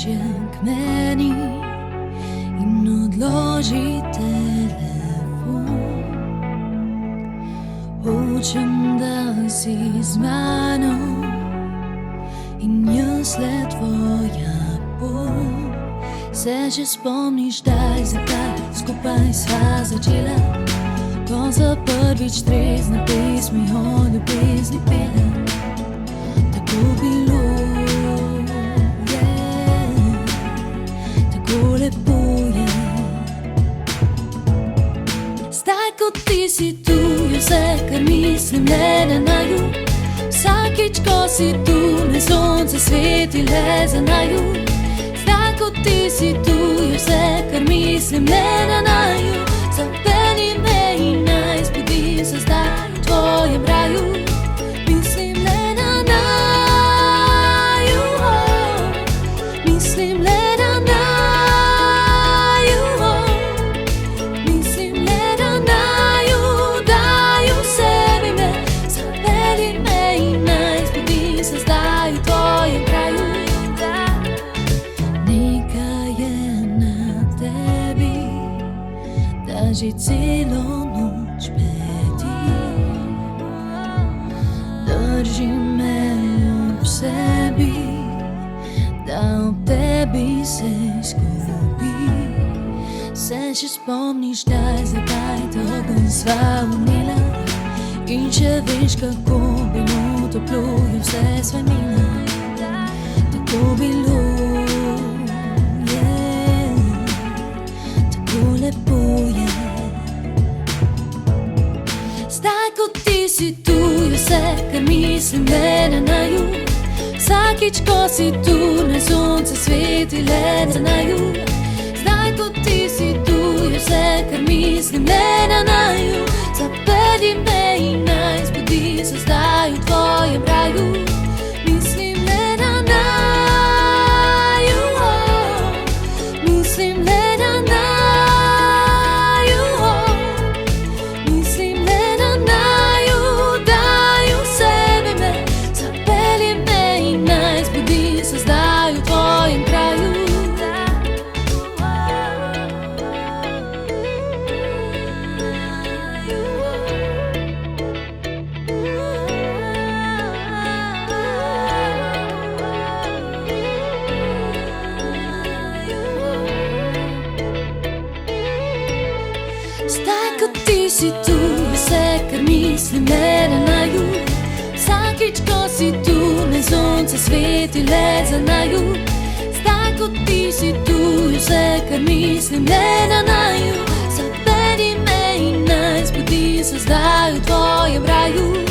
približje k meni in odloži telefon. Hočem, da si z mano in jaz le tvoja bom. Se že spomniš, daj, zakaj skupaj sva začela, ko za prvič trezne pesmi o ljubezni pela. Tako bilo je, tako lepo je. Zdaj, ko ti si tu, je vse, kar mislim, le na naju. Vsakič, ko si tu, ne sonce sveti le za naju. Zdaj, ko ti si tu, je vse, kar mislim, le na naju. Zapelji me in naj zbudim se zdaj v tvojem raju. Mislim le na naju, mislim le na naju, mislim le na naju. Daj vsebi me, zapelji me in naj zbudim se zdaj v tvojem kraju. Nekaj je na tebi, da že celo noč bedi. Drži me ob sebi, da ob tebi se izgubi. Se še spomniš, daj, zakaj ta ogenj sva umila, in če veš, kako bilo toplo, je vse sva imela. Tako bilo je, tako lepo je. Zdaj, ko ti si tu, je vse, kar mislim, le na naju. Vsakič, ko si tu, ne sonce sveti le za naju. Zdaj, ko ti si tu, je vse, kar mislim, le na naju. Zapelji me in naj zbudim se zdaj v tvojem raju. Mislim le na naju, mislim le na naju, mislim le na naju. Daj vsebi me, zapelji me in naj zbudim se zdaj v tvojem kraju. Zdaj, ko ti si tu, je vse, kar mislim, le na naju. Vsakič, ko si tu, ne sonce sveti le za naju. Zdaj, ko ti si tu, je vse, kar mislim, le na naju. Zapelji me in naj zbudim se zdaj v tvojem raju.